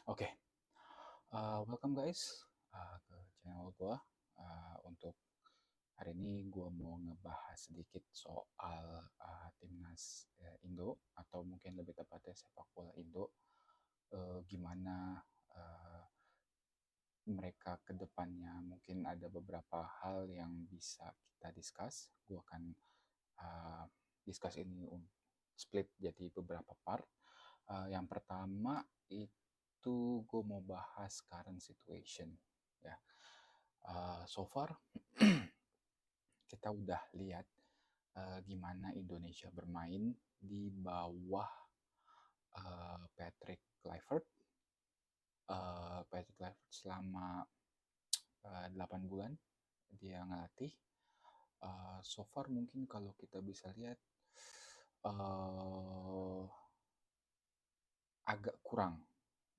Oke, welcome guys ke channel gua. Untuk hari ini gua mau ngebahas sedikit soal timnas Indo atau mungkin lebih tepatnya sepak bola Indo. Gimana eh, mereka ke depannya, mungkin ada beberapa hal yang bisa kita discuss. Gua akan uh, discuss ini split jadi beberapa part. Yang pertama itu gue mau bahas current situation ya. So far kita udah lihat gimana Indonesia bermain di bawah Patrick Kluivert. Patrick Kluivert selama 8 bulan dia ngelatih. So far mungkin kalau kita bisa lihat uh, agak kurang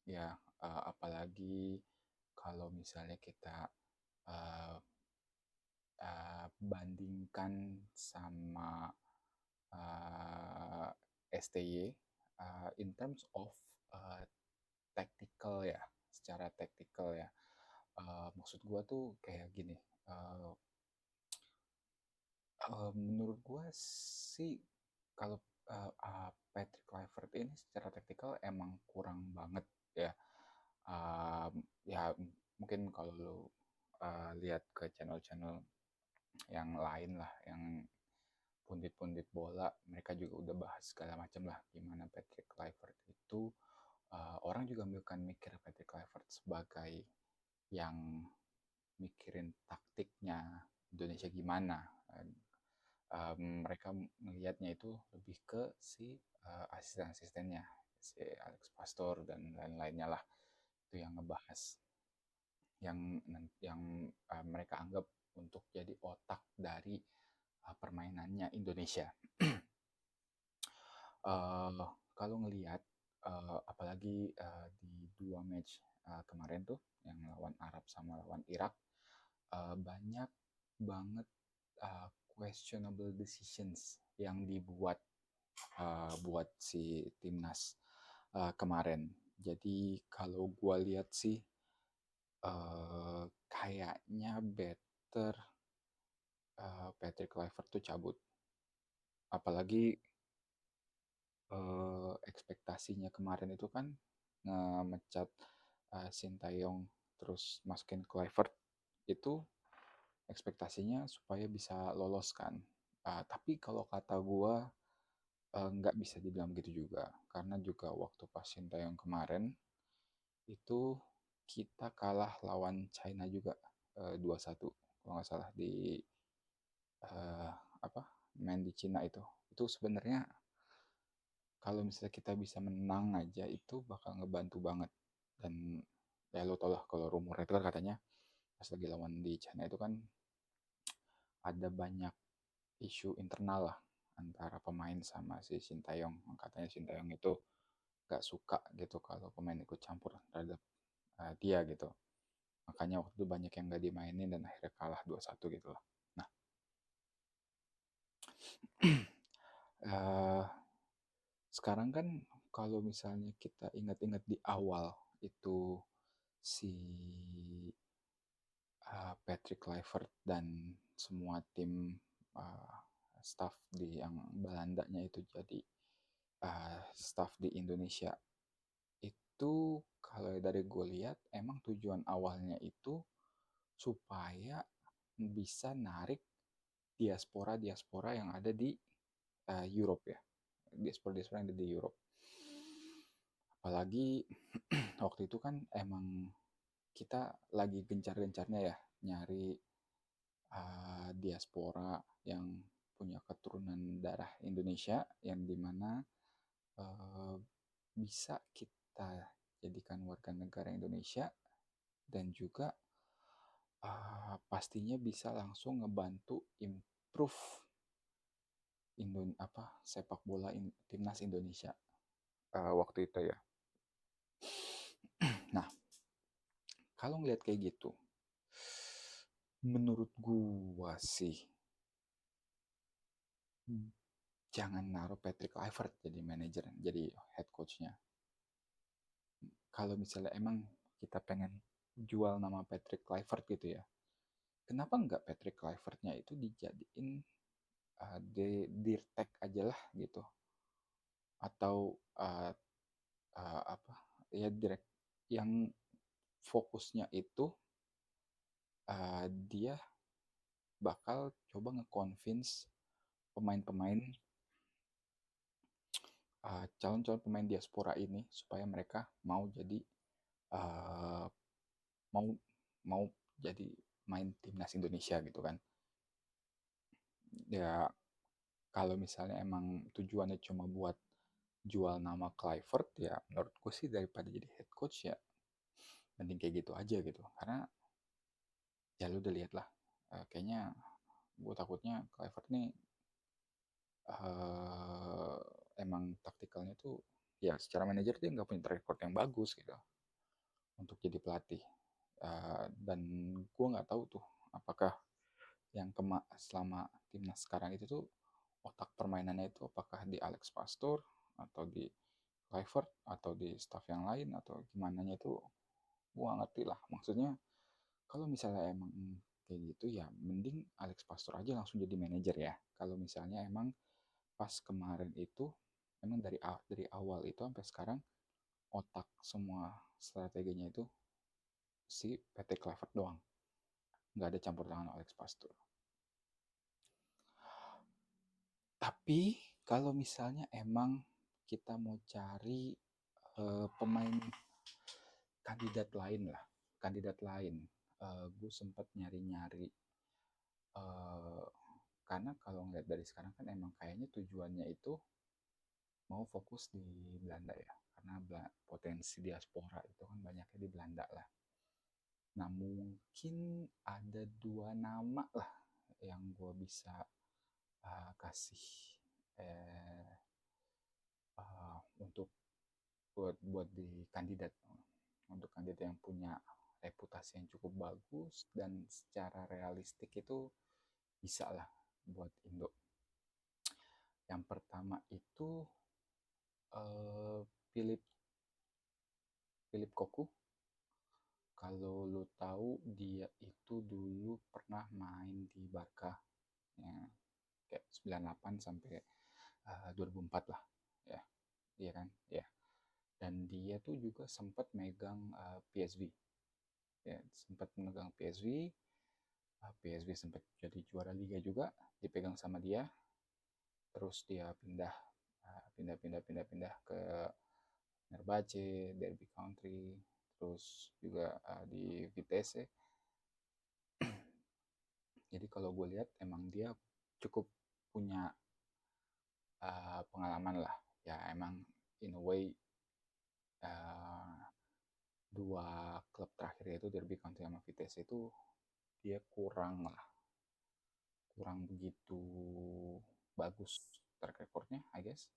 ya, apalagi kalau misalnya kita uh, bandingkan sama STY in terms of uh, tactical ya, secara tactical ya. Maksud gue tuh kayak gini, uh, menurut gue sih kalau Patrick Kluivert ini secara taktikal emang kurang banget ya. Ya mungkin kalau lo lihat ke channel-channel yang lain lah, yang pundit-pundit bola, mereka juga udah bahas segala macam lah gimana Patrick Kluivert itu. Orang juga bukan mikir Patrick Kluivert sebagai yang mikirin taktiknya Indonesia gimana. Mereka melihatnya itu lebih ke si asisten-asistennya, si Alex Pastor dan lain-lainnya lah, itu yang ngebahas yang mereka anggap untuk jadi otak dari permainannya Indonesia. Kalau ngelihat apalagi di dua match kemarin tuh yang lawan Arab sama lawan Irak, banyak banget questionable decisions yang dibuat buat si timnas kemarin. Jadi kalau gue lihat sih kayaknya better Patrick Kluivert tuh cabut. Apalagi ekspektasinya kemarin itu kan ngemecat Sintayong terus masukin Kluivert, itu ekspektasinya supaya bisa lolos kan. Tapi kalau kata gue nggak bisa dibilang begitu juga, karena juga waktu pas Sintayong kemarin itu kita kalah lawan China juga 2-1 kalau nggak salah di eh, apa main di Cina itu sebenarnya kalau misalnya kita bisa menang aja itu bakal ngebantu banget. Dan ya lo tau lah kalau rumor itu kan katanya pas lagi lawan di China itu kan ada banyak isu internal lah antara pemain sama si Sintayong. Katanya Sintayong itu gak suka gitu kalau pemain ikut campur terhadap dia gitu. Makanya waktu itu banyak yang gak dimainin dan akhirnya kalah 2-1 gitu loh. Nah, uh, sekarang kan kalau misalnya kita ingat-ingat di awal itu si Patrick Kluivert dan semua tim uh, staff di yang Belandanya itu jadi staff di Indonesia itu, kalau dari gue lihat emang tujuan awalnya itu supaya bisa narik diaspora-diaspora yang ada di Europe ya, diaspora-diaspora yang ada di Europe. Apalagi waktu itu kan emang kita lagi gencar-gencarnya ya nyari diaspora yang punya keturunan darah Indonesia, yang dimana uh, bisa kita jadikan warga negara Indonesia dan juga pastinya bisa langsung ngebantu improve sepak bola timnas Indonesia waktu itu ya. Nah, kalau ngeliat kayak gitu, menurut gua sih jangan naruh Patrick Kluivert jadi manajer, jadi head coachnya. kalau misalnya emang kita pengen jual nama Patrick Kluivert gitu ya, kenapa nggak Patrick Kluivertnya itu dijadiin di tag aja lah gitu, atau apa ya, direct yang fokusnya itu dia bakal coba nge-convince pemain-pemain, calon-calon pemain diaspora ini supaya mereka mau jadi uh, mau mau jadi main timnas Indonesia gitu kan. Ya kalau misalnya emang tujuannya cuma buat jual nama Clivert, ya menurutku sih daripada jadi head coach ya mending kayak gitu aja gitu, karena ya lu udah lihat lah, kayaknya gue takutnya Clivert nih uh, emang taktikalnya tuh ya secara manajer dia nggak punya track record yang bagus gitu untuk jadi pelatih. Dan gue nggak tahu tuh apakah yang selama timnas sekarang itu tuh otak permainannya itu apakah di Alex Pastor atau di Clivert atau di staff yang lain atau gimana nya itu gue gak ngerti lah. Maksudnya kalau misalnya emang kayak gitu ya mending Alex Pastor aja langsung jadi manajer ya. Kalau misalnya emang pas kemarin itu emang dari awal itu sampai sekarang otak semua strateginya itu si PT Clivert doang, nggak ada campur tangan Alex Pastor. Tapi kalau misalnya emang kita mau cari pemain kandidat lain lah, kandidat lain, gue sempat nyari-nyari, uh, karena kalau ngeliat dari sekarang kan emang kayaknya tujuannya itu mau fokus di Belanda ya, karena potensi diaspora itu kan banyaknya di Belanda lah. Nah mungkin ada dua nama lah yang gue bisa kasih eh, untuk buat di kandidat, untuk kandidat yang punya reputasi yang cukup bagus dan secara realistik itu bisa lah buat Indo. Yang pertama itu uh, Philip Philip Koku. Kalau lu tahu dia itu dulu pernah main di Barca ya, kayak 98 sampai 2004 lah ya, iya kan ya. Dan dia tuh juga sempat megang PSV ya, sempat megang PSV. PSV sempat jadi juara liga juga dipegang sama dia, terus dia pindah ke Nerbace, Derby Country, terus juga di Vitesse. Jadi kalau gue lihat emang dia cukup punya pengalaman lah ya, emang in a way uh, dua klub terakhir yaitu Derby County sama Vitesse itu dia kurang begitu bagus track recordnya I guess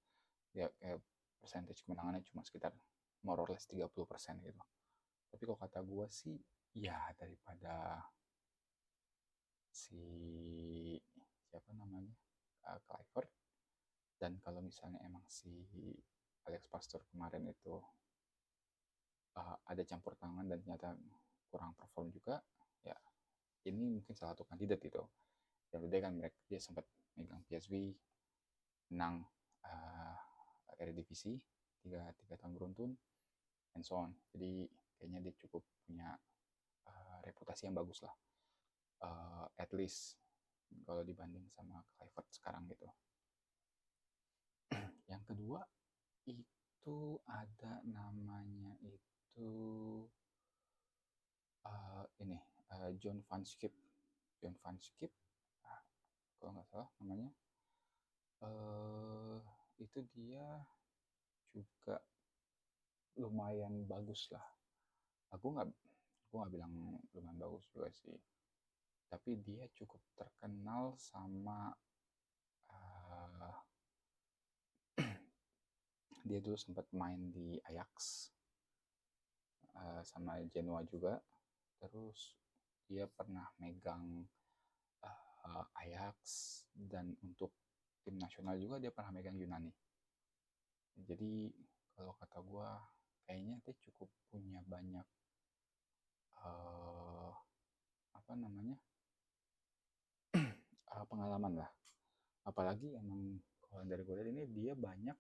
ya, kayak percentage kemenangannya cuma sekitar more or less 30% gitu. Tapi kalau kata gue sih ya daripada si siapa namanya Clivert, dan kalau misalnya emang si Alex Pastor kemarin itu ada campur tangan dan ternyata kurang perform juga ya, ini mungkin salah satu kandidat itu. Dan udah kan mereka dia sempat megang PSV, menang Eredivisie tiga tahun beruntun and so on. Jadi kayaknya dia cukup punya reputasi yang bagus lah, at least kalau dibanding sama Clivert sekarang gitu. Yang kedua itu ada namanya itu ini John Van Schip. John Van Schip, kalau nggak salah namanya. Itu dia juga lumayan bagus lah. Aku nggak bilang lumayan bagus juga sih. Tapi dia cukup terkenal sama uh, dia dulu sempat main di Ajax sama Genoa juga. Terus dia pernah megang Ajax, dan untuk tim nasional juga dia pernah megang Yunani. Jadi kalau kata gue kayaknya teh cukup punya banyak uh, apa namanya pengalaman lah. Apalagi emang kalau dari gue lihat ini dia banyak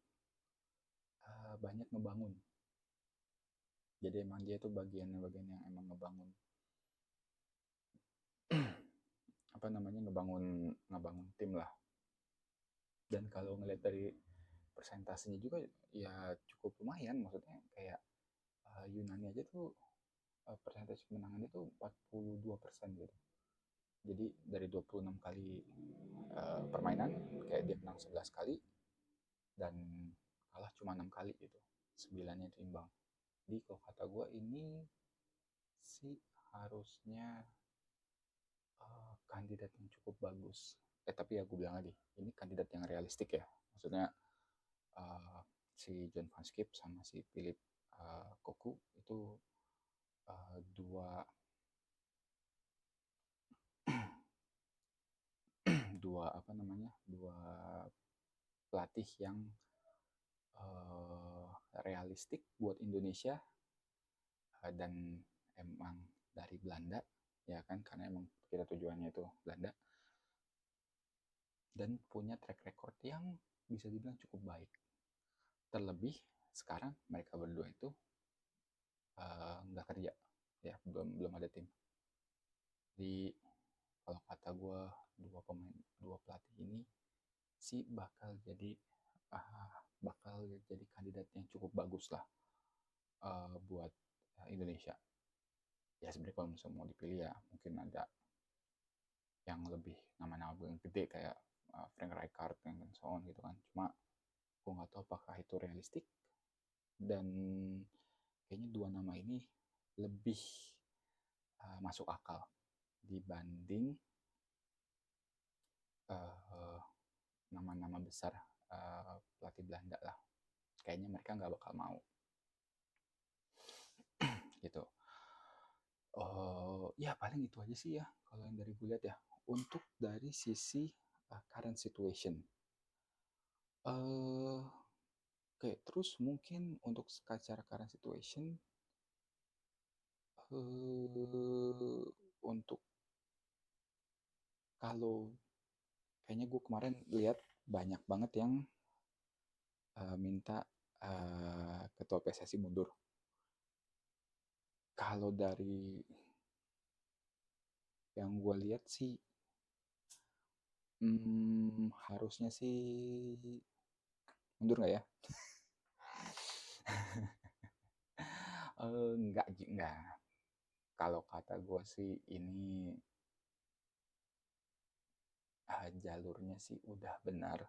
ngebangun. Jadi emang dia tuh bagian yang emang ngebangun apa namanya ngebangun ngebangun tim lah. Dan kalau ngelihat dari persentasenya juga ya cukup lumayan, maksudnya kayak Yunani aja tuh persentase kemenangannya tuh 42% gitu. Jadi dari 26 kali permainan kayak dia menang 11 kali dan kalah cuma 6 kali gitu. 9-nya itu imbang. Jadi kalau kata gue ini sih harusnya kandidat yang cukup bagus. Tapi ya gue bilang lagi, ini kandidat yang realistik ya. Maksudnya uh, si John Van Schip sama si Philip Koku itu dua dua pelatih yang realistik buat Indonesia dan emang dari Belanda ya kan, karena emang kita tujuannya itu Belanda, dan punya track record yang bisa dibilang cukup baik. Terlebih sekarang mereka berdua itu nggak kerja ya, belum ada tim. Jadi kalau kata gue dua pelatih ini sih bakal jadi kandidat yang cukup bagus lah buat Indonesia. Ya sebenarnya kalau misalnya mau dipilih ya mungkin ada yang lebih nama-nama yang gede kayak Frank Rijkaard dan so on gitu kan. Cuma gue nggak tahu apakah itu realistik, dan kayaknya dua nama ini lebih masuk akal dibanding uh, nama-nama besar pelatih Belanda lah. Kayaknya mereka nggak bakal mau gitu. Ya paling itu aja sih ya kalau yang dari gue lihat ya. Untuk dari sisi current situation. Oke, terus mungkin untuk secara current situation, untuk kalau kayaknya gue kemarin lihat banyak banget yang minta ketua PSSI mundur. Kalau dari yang gue lihat sih, harusnya sih mundur nggak ya? Enggak. Kalau kata gue sih ini jalurnya sih udah benar.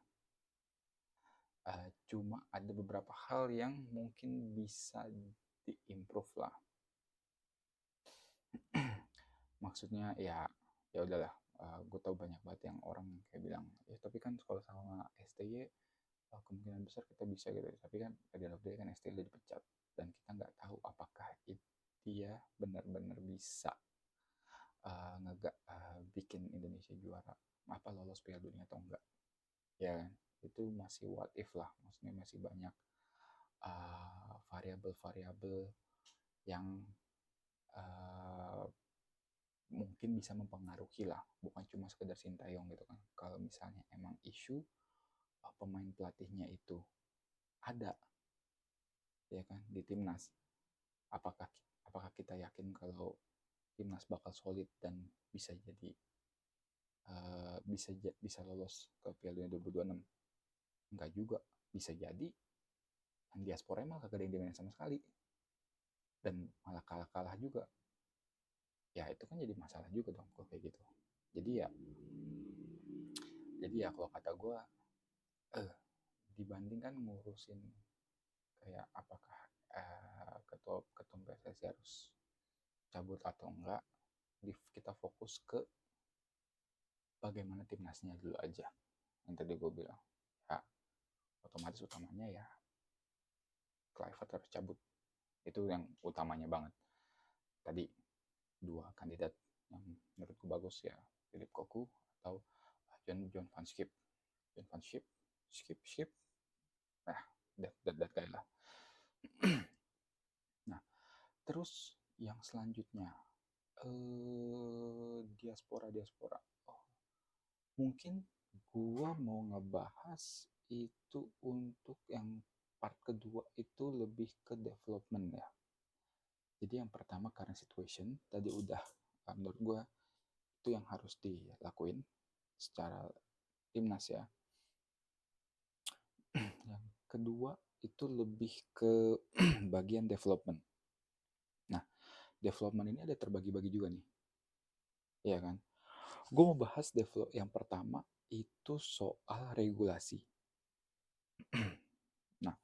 Cuma ada beberapa hal yang mungkin bisa diimprove lah. Maksudnya ya udahlah, gue tahu banyak banget yang orang kayak bilang ya tapi kan kalau sama STY kemungkinan besar kita bisa gitu, tapi kan pada waktu kan STY udah dipecat dan kita nggak tahu apakah dia benar-benar bisa bikin Indonesia juara apa lolos Piala Dunia atau enggak, ya kan? Itu masih what if lah, maksudnya masih banyak variabel-variabel yang uh, mungkin bisa mempengaruhi lah, bukan cuma sekedar Sintayong gitu kan. Kalau misalnya emang isu pemain pelatihnya itu ada ya kan di timnas, apakah apakah kita yakin kalau timnas bakal solid dan bisa jadi bisa lolos ke Piala Dunia 2026? Enggak juga, bisa jadi yang diaspora malah kagak ada yang dimainin sama sekali dan malah kalah juga. Ya itu kan jadi masalah juga dong kalau kayak gitu. Jadi ya kalau kata gue dibandingkan ngurusin kayak apakah ketua ketum PSSI harus cabut atau enggak, kita fokus ke bagaimana timnasnya dulu aja. Yang tadi gue bilang ya otomatis utamanya ya Kluivert harus cabut, itu yang utamanya banget. Tadi dua kandidat yang menurutku bagus ya, Philip Koku atau John Van Schip. John Van Schip, Schip, nah that guy lah. Terus yang selanjutnya, diaspora. Oh, mungkin gua mau ngebahas itu untuk yang part kedua itu lebih ke development ya. Jadi yang pertama current situation tadi udah, menurut gua itu yang harus dilakuin secara timnas ya. Yang kedua itu lebih ke bagian development. Nah, development ini ada terbagi-bagi juga nih, ya kan? Gue mau bahas develop yang pertama itu soal regulasi. Nah,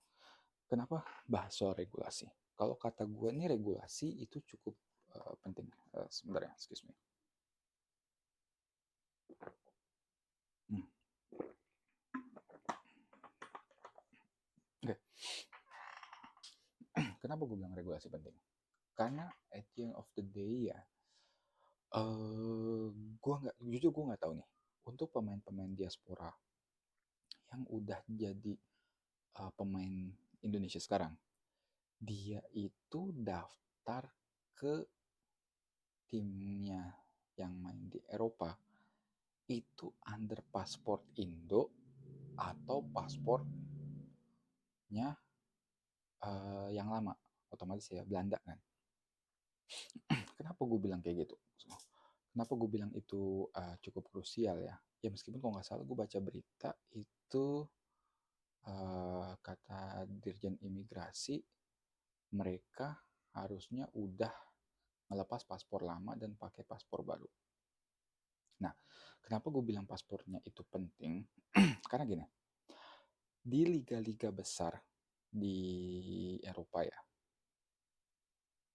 kenapa bahas soal regulasi? Kalau kata gue nih regulasi itu cukup penting. Sebentar ya, excuse me. Hmm. Oke. Kenapa gue bilang regulasi penting? Karena at the end of the day ya, jujur gue nggak tahu nih untuk pemain-pemain diaspora yang udah jadi pemain Indonesia sekarang, dia itu daftar ke timnya yang main di Eropa itu under paspor Indo atau paspornya yang lama, otomatis ya Belanda kan. Kenapa gue bilang kayak gitu? Kenapa gue bilang itu cukup krusial ya? Ya meskipun kalau nggak salah gue baca berita itu kata Dirjen Imigrasi mereka harusnya udah melepas paspor lama dan pakai paspor baru. Nah, kenapa gue bilang paspornya itu penting? Karena gini, di liga-liga besar di Eropa ya,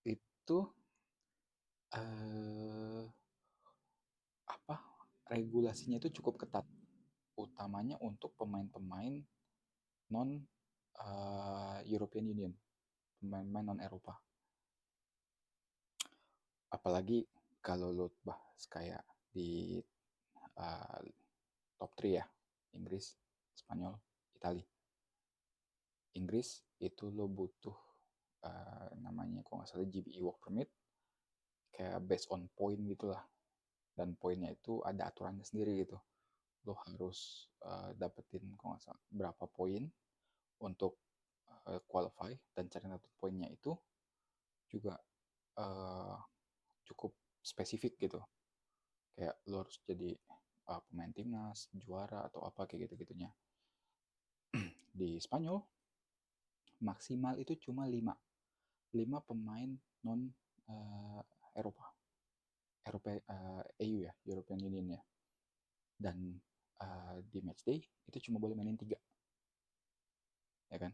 itu eh, apa regulasinya itu cukup ketat, utamanya untuk pemain-pemain non European Union, pemain-pemain non Eropa. Apalagi kalau lo bahas kayak di uh, top 3 ya, Inggris, Spanyol, Italia. Inggris itu lo butuh namanya kalau nggak salah GBE Work Permit, kayak based on point gitulah, dan poinnya itu ada aturannya sendiri gitu. Lo harus dapetin kalau nggak salah berapa poin untuk qualify, dan cara dapat poinnya itu juga uh, cukup spesifik gitu, kayak lo harus jadi pemain timnas, juara atau apa kayak gitu-gitunya. Di Spanyol maksimal itu cuma 5 pemain non uh, Eropa, EU ya, European Union ya. Dan di matchday itu cuma boleh mainin 3, ya kan?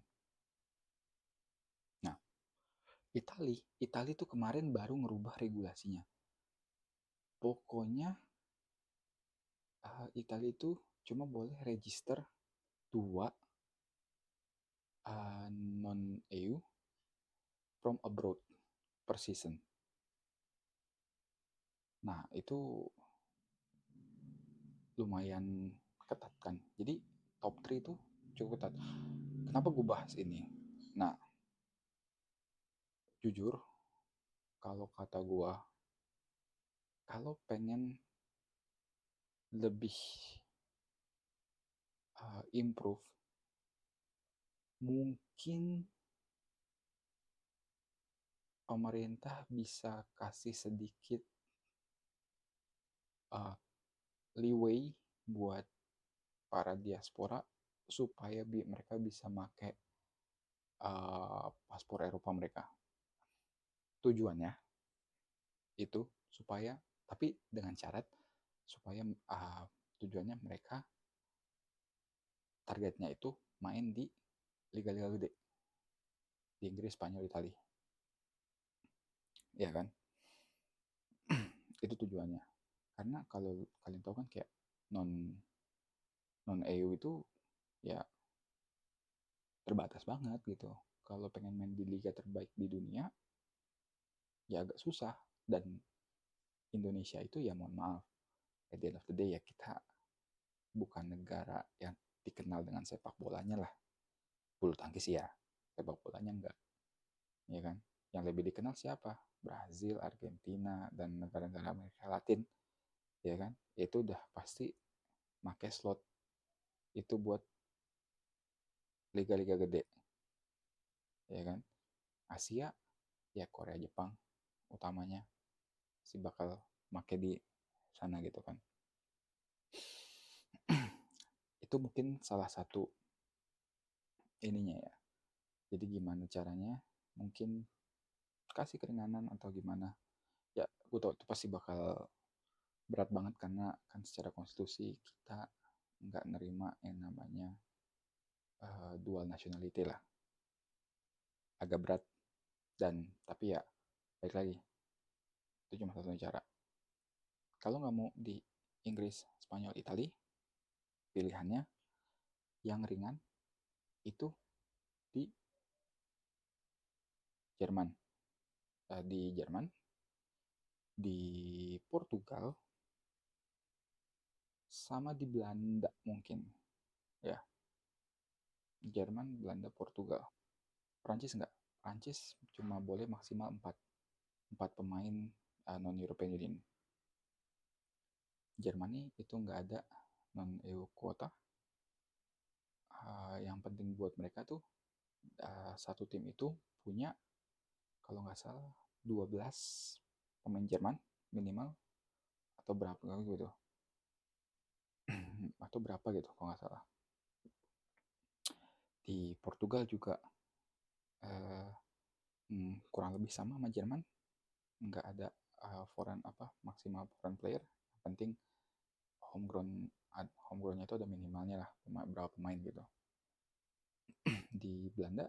Nah, Itali tuh kemarin baru ngerubah regulasinya. Pokoknya Itali itu cuma boleh register 2 non EU from abroad per season. Nah, itu lumayan ketat kan. Jadi top 3 itu cukup ketat. Kenapa gue bahas ini? Nah, jujur kalau kata gue, kalau pengen lebih improve, mungkin pemerintah bisa kasih sedikit uh, leeway buat para diaspora supaya mereka bisa pakai paspor Eropa mereka. Tujuannya itu supaya, tapi dengan syarat supaya tujuannya mereka targetnya itu main di liga-liga gede di Inggris, Spanyol, Italia, ya kan? Itu tujuannya. Karena kalau kalian tahu kan kayak non non EU itu ya terbatas banget gitu. Kalau pengen main di liga terbaik di dunia ya agak susah, dan Indonesia itu ya mohon maaf, at the end of the day ya kita bukan negara yang dikenal dengan sepak bolanya lah. Bulu tangkis ya, sepak bolanya enggak, ya kan? Yang lebih dikenal siapa? Brazil, Argentina, dan negara-negara Amerika Latin, ya kan? Itu udah pasti pakai slot itu buat liga-liga gede, ya kan? Asia, ya Korea, Jepang, utamanya si bakal make di sana gitu kan. Itu mungkin salah satu ininya ya. Jadi gimana caranya? Mungkin kasih keringanan atau gimana? Ya, gue tau itu pasti bakal berat banget karena kan secara konstitusi kita nggak nerima yang namanya dual nationality lah. Agak berat dan tapi ya baik lagi itu cuma satu cara. Kalau nggak mau di Inggris, Spanyol, Itali, pilihannya yang ringan itu di Jerman. Di Jerman, di Portugal, sama di Belanda mungkin. Ya, Jerman, Belanda, Portugal. Prancis nggak. Prancis cuma boleh maksimal 4 pemain non-European Union. Jermani itu nggak ada non-EU kuota. Yang penting buat mereka tuh satu tim itu punya kalau nggak salah 12 pemain Jerman minimal atau berapa gitu atau berapa gitu kalau nggak salah. Di Portugal juga eh, kurang lebih sama Jerman, nggak ada foreign apa maksimal foreign player. Yang penting homegrownnya itu ada minimalnya lah berapa pemain gitu. Di Belanda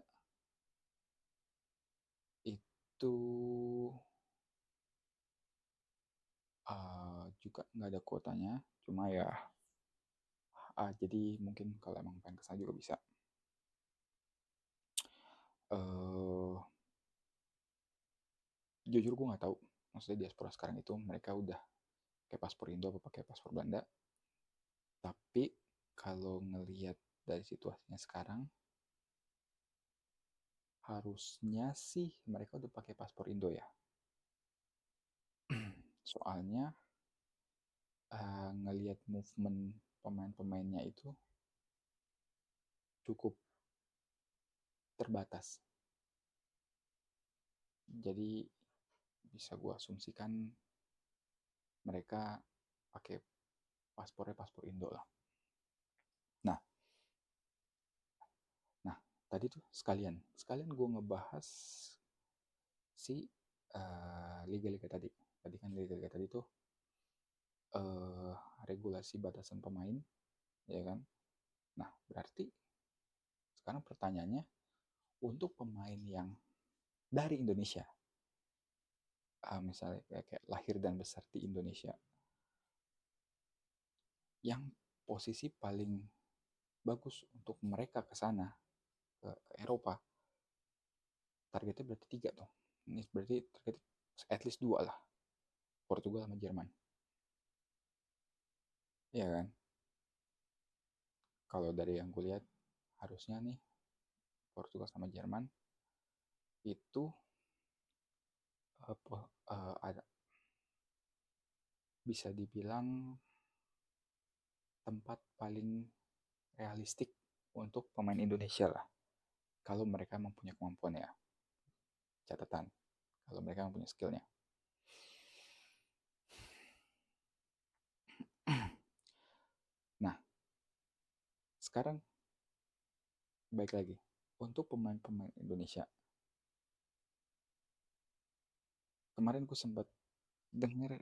itu juga nggak ada kuotanya, cuma ya jadi mungkin kalau emang pengen kesana juga bisa. uh, Jujur gue nggak tahu maksudnya diaspora sekarang itu mereka udah pakai paspor Indo apa pakai paspor Belanda, tapi kalau ngelihat dari situasinya sekarang harusnya sih mereka udah pakai paspor Indo ya. Soalnya ngelihat movement pemain-pemainnya itu cukup terbatas. Jadi bisa gue asumsikan mereka pakai paspor Indo lah. Nah, nah tadi tuh sekalian gue ngebahas si liga-liga tadi. Tadi kan liga-liga tadi tuh regulasi batasan pemain, ya kan? Nah, berarti sekarang pertanyaannya untuk pemain yang dari Indonesia, misalnya kayak lahir dan besar di Indonesia, yang posisi paling bagus untuk mereka ke sana ke Eropa, targetnya berarti 3 tuh. Ini berarti target at least 2 lah, Portugal sama Jerman. Ya kan? Kalau dari yang gue lihat harusnya nih Portugal sama Jerman itu ada bisa dibilang tempat paling realistik untuk pemain Indonesia lah. Kalau mereka mempunyai kemampuan ya, catatan. Kalau mereka mempunyai skillnya. Nah, sekarang baik lagi. Untuk pemain-pemain Indonesia. Kemarin gue sempat denger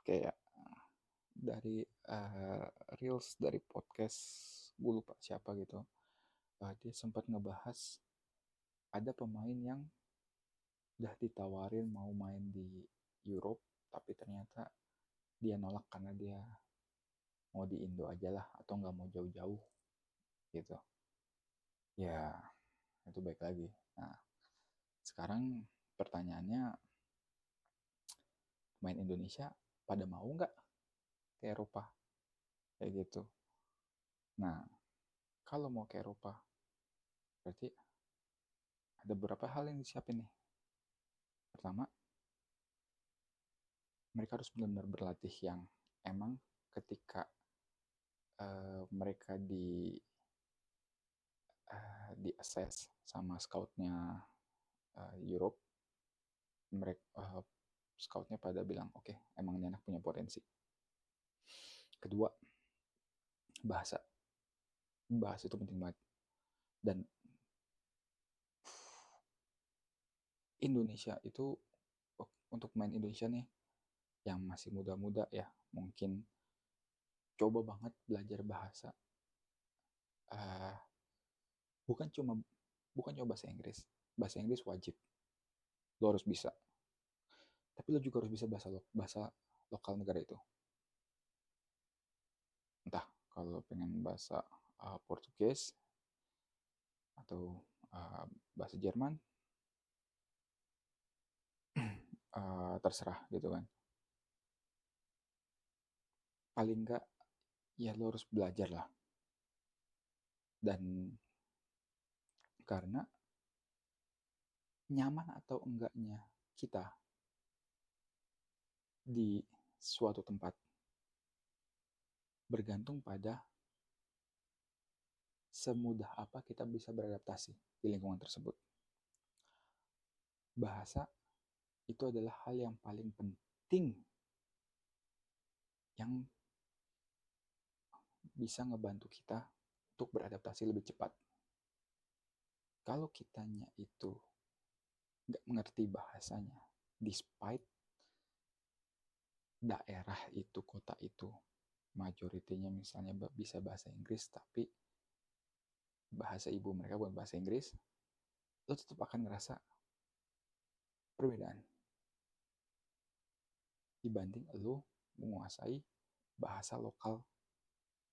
kayak dari reels dari podcast gue lupa siapa gitu. Dia sempat ngebahas ada pemain yang udah ditawarin mau main di Europe tapi ternyata dia nolak karena dia mau di Indo aja lah atau nggak mau jauh-jauh gitu. Ya itu baik lagi. Nah sekarang pertanyaannya pemain Indonesia pada mau nggak ke Eropa kayak gitu. Nah kalau mau ke Eropa berarti ada beberapa hal yang disiapin nih. Pertama, mereka harus benar-benar berlatih yang emang ketika mereka di assess sama scoutnya Europe, mereka scoutnya pada bilang oke, okay, emang ini anak punya potensi. Kedua, bahasa itu penting banget. Dan Indonesia itu, untuk main Indonesia nih yang masih muda-muda ya, mungkin coba banget belajar bahasa. uh, bukan cuma bahasa Inggris wajib, lo harus bisa, tapi lo juga harus bisa bahasa lokal negara itu. Entah kalau pengen bahasa Portugis atau bahasa Jerman, terserah gitu kan. Paling enggak ya lo harus belajar lah. Dan karena nyaman atau enggaknya kita di suatu tempat bergantung pada semudah apa kita bisa beradaptasi di lingkungan tersebut. Bahasa itu adalah hal yang paling penting yang bisa ngebantu kita untuk beradaptasi lebih cepat. Kalau kitanya itu nggak mengerti bahasanya, despite daerah itu, kota itu, majoritinya misalnya bisa bahasa Inggris, tapi bahasa ibu mereka bukan bahasa Inggris, lo tetap akan ngerasa perbedaan dibanding lo menguasai bahasa lokal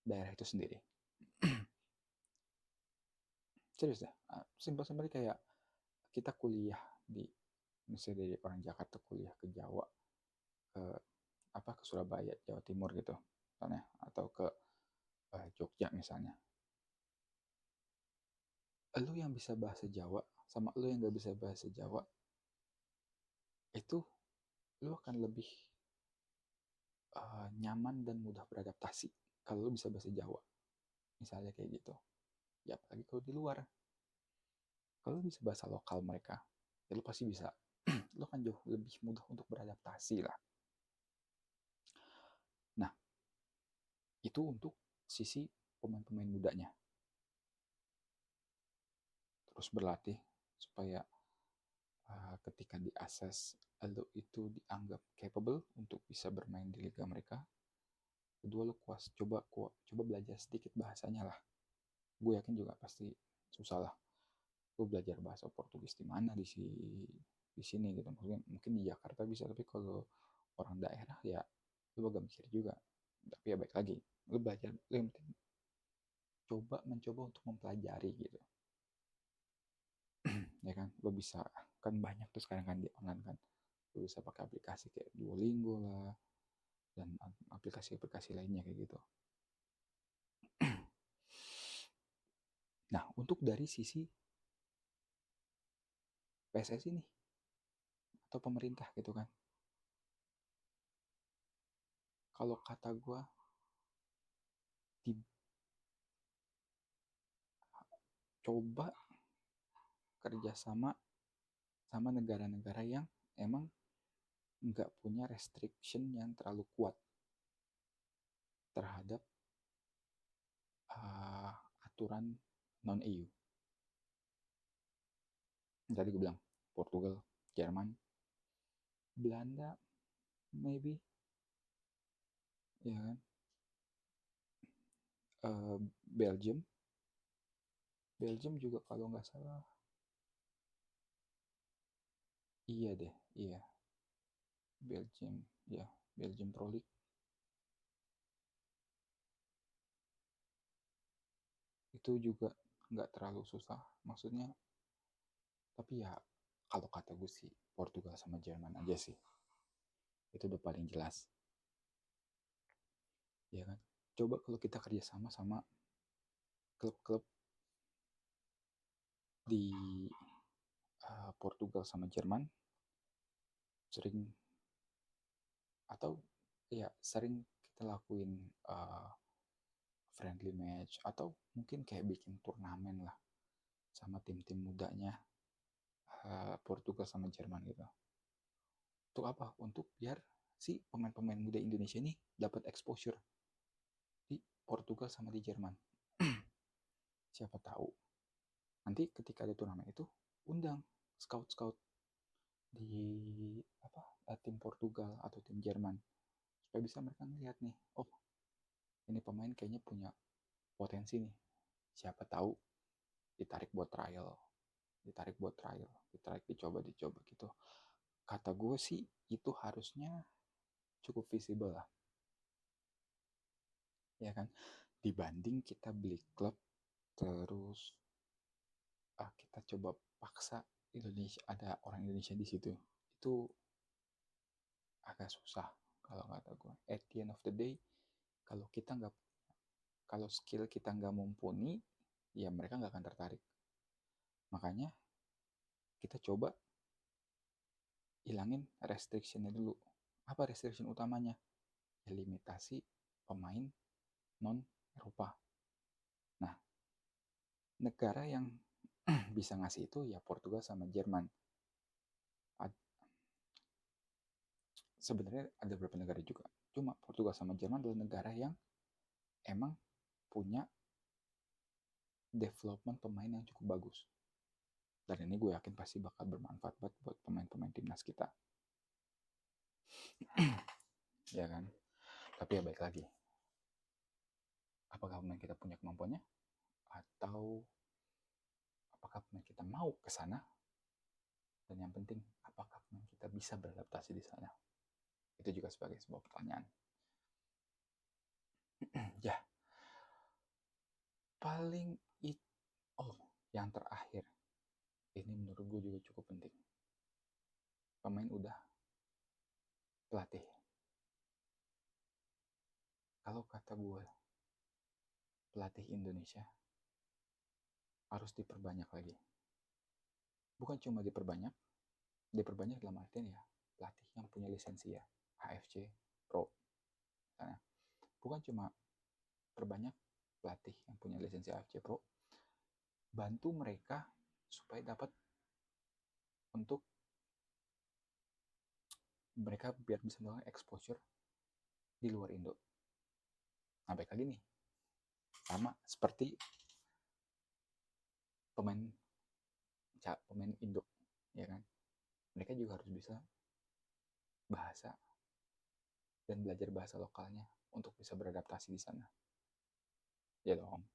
daerah itu sendiri. Serius dah, simpel-simpel kayak kita kuliah di, misalnya dari orang Jakarta kuliah ke Jawa, ke ke Surabaya, Jawa Timur gitu misalnya, atau ke Jogja misalnya. Lu yang bisa bahasa Jawa sama lu yang gak bisa bahasa Jawa, itu lu akan lebih nyaman dan mudah beradaptasi kalau lu bisa bahasa Jawa. Misalnya kayak gitu. Ya apalagi kalau di luar. Kalau lu bisa bahasa lokal mereka, ya lu pasti bisa. Lu akan jauh lebih mudah untuk beradaptasi lah. Nah, itu untuk sisi pemain-pemain mudanya. Terus berlatih supaya ketika di assess lu itu dianggap capable untuk bisa bermain di liga mereka. Kedua, lu coba belajar sedikit bahasanya lah. Gue yakin juga pasti susah lah. Lu belajar bahasa Portugis di mana di sini gitu. Mungkin di Jakarta bisa, tapi kalau orang daerah ya lu agak mikir juga. Tapi ya baik lagi, lu belajar, lu yang penting mencoba untuk mempelajari gitu. Ya kan, lo bisa, kan banyak tuh sekarang kan di online kan, lo bisa pakai aplikasi kayak Duolingo lah dan aplikasi-aplikasi lainnya kayak gitu. Nah, untuk dari sisi PSSI nih atau pemerintah gitu kan, kalau kata gue coba kerjasama sama negara-negara yang emang nggak punya restriction yang terlalu kuat terhadap aturan non EU. Tadi gue bilang Portugal, Jerman, Belanda, maybe, ya kan, Belgium, juga kalau nggak salah, iya deh, iya, Belgium, ya, Belgium Pro League itu juga nggak terlalu susah, maksudnya. Tapi ya kalau kata gue sih Portugal sama Jerman aja sih, itu udah paling jelas, ya kan. Coba kalau kita kerjasama sama klub-klub di Portugal sama Jerman sering, atau ya sering kita lakuin uh, friendly match, atau mungkin kayak bikin turnamen lah sama tim-tim mudanya Portugal sama Jerman gitu. Untuk apa? Untuk biar si pemain-pemain muda Indonesia ini dapat exposure di Portugal sama di Jerman. Siapa tahu nanti ketika ada turnamen itu undang scout-scout di apa tim Portugal atau tim Jerman supaya bisa mereka melihat nih, oh ini pemain kayaknya punya potensi nih, siapa tahu ditarik buat trial, ditarik dicoba gitu. Kata gue sih itu harusnya cukup visible lah, ya kan, dibanding kita beli klub terus kita coba paksa Indonesia, ada orang Indonesia di situ, itu agak susah kalau kata gue. At the end of the day, kalau kita nggak, kalau skill kita nggak mumpuni, ya mereka nggak akan tertarik. Makanya kita coba hilangin restrictionnya dulu. Apa restriction utamanya? Ya, limitasi pemain non Eropa. Nah, negara yang bisa ngasih itu ya Portugal sama Jerman. Sebenarnya ada beberapa negara juga. Cuma Portugal sama Jerman adalah negara yang emang punya development pemain yang cukup bagus. Dan ini gue yakin pasti bakal bermanfaat buat pemain-pemain timnas kita. Ya kan? Tapi ya baik lagi. Apakah pemain kita punya kemampuannya? Atau apakah pemain kita mau ke sana? Dan yang penting, apakah pemain kita bisa beradaptasi di sana? Itu juga sebagai sebuah pertanyaan. Ya, paling yang terakhir. Ini menurut gue juga cukup penting. Pemain udah, pelatih. Kalau kata gue, pelatih Indonesia harus diperbanyak lagi. Bukan cuma diperbanyak dalam artian ya pelatih yang punya lisensi ya, HFC Pro. Misalnya. Bukan cuma perbanyak pelatih yang punya lisensi HFC Pro, bantu mereka supaya dapat untuk mereka biar bisa melakukan exposure di luar Indo. Nah, baik lagi nih, sama seperti pemain Indo, ya kan? Mereka juga harus bisa bahasa dan belajar bahasa lokalnya untuk bisa beradaptasi di sana. Ya dong.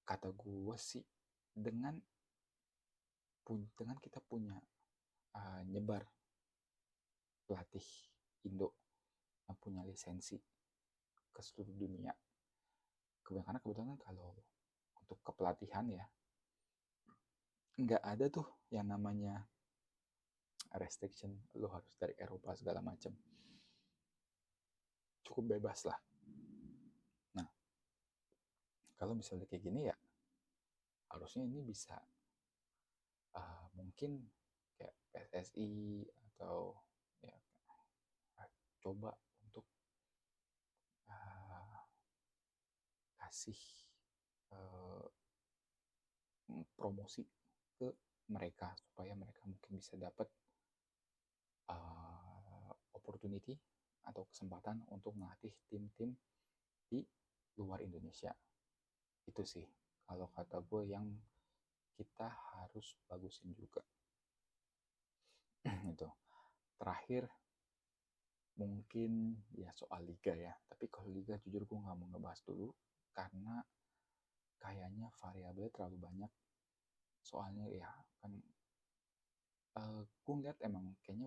Kata gue sih, dengan kita punya nyebar pelatih Indo yang punya lisensi ke seluruh dunia. Karena kebetulan kalau untuk kepelatihan ya, nggak ada tuh yang namanya restriction, lo harus dari Eropa segala macam. Cukup bebas lah. Nah, kalau misalnya kayak gini ya, harusnya ini bisa mungkin kayak PSSI atau ya coba untuk kasih uh, promosi ke mereka supaya mereka mungkin bisa dapat opportunity atau kesempatan untuk melatih tim-tim di luar Indonesia. Itu sih kalau kata gue yang kita harus bagusin juga. Itu terakhir mungkin ya soal liga ya, tapi kalau liga jujur gue nggak mau ngebahas dulu karena kayaknya variabelnya terlalu banyak. Soalnya ya kan gue ngeliat emang kayaknya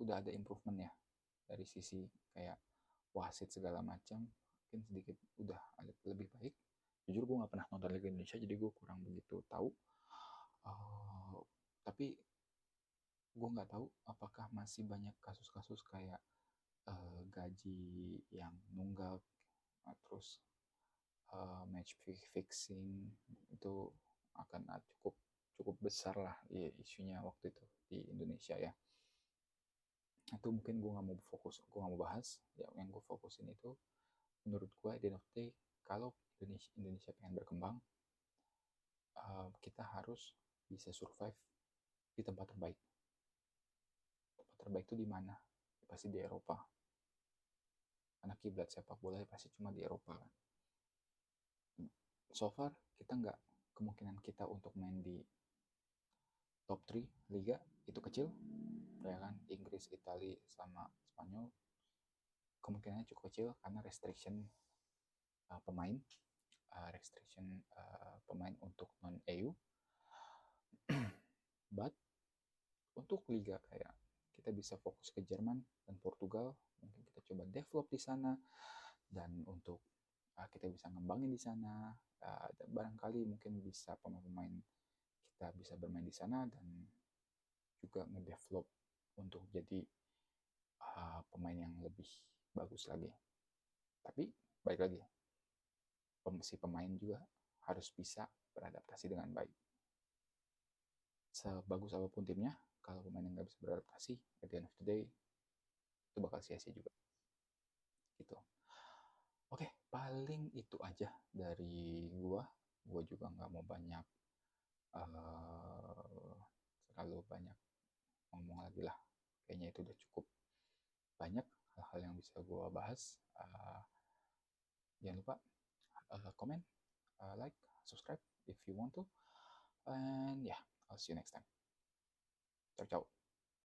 udah ada improvement ya dari sisi kayak wasit segala macam, mungkin sedikit udah ada lebih baik. Jujur gue nggak pernah nonton Liga Indonesia jadi gue kurang begitu tahu. Tapi gue nggak tahu apakah masih banyak kasus-kasus kayak gaji yang nunggak, terus match fixing itu akan cukup cukup besar lah isunya waktu itu di Indonesia ya. Itu mungkin gue nggak mau bahas ya. Yang gue fokusin itu, menurut gue at the end of the day, kalau Indonesia pengen berkembang, kita harus bisa survive di tempat terbaik. Tempat terbaik itu di mana? Ya, pasti di Eropa, karena kiblat sepak bola pasti cuma di Eropa kan. So far kita nggak, kemungkinan kita untuk main di top 3 liga itu kecil ya kan. Inggris, Italia sama Spanyol kemungkinannya cukup kecil karena pemain pemain untuk non EU. But untuk liga kayak, kita bisa fokus ke Jerman dan Portugal, mungkin kita coba develop di sana, dan untuk kita bisa ngembangin di sana. Barangkali mungkin bisa pemain-pemain kita bisa bermain di sana dan juga ngedevelop untuk jadi pemain yang lebih bagus lagi. Tapi baik lagi, si pemain juga harus bisa beradaptasi dengan baik. Sebagus apapun timnya, kalau pemain yang nggak bisa beradaptasi, at the end of the day itu bakal sia-sia juga gitu. Oke, paling itu aja dari gua juga nggak mau banyak terlalu banyak ngomong lagi lah. Kayaknya itu udah cukup banyak hal-hal yang bisa gua bahas. Jangan lupa comment, like, subscribe if you want to, and yeah, I'll see you next time. Ciao ciao.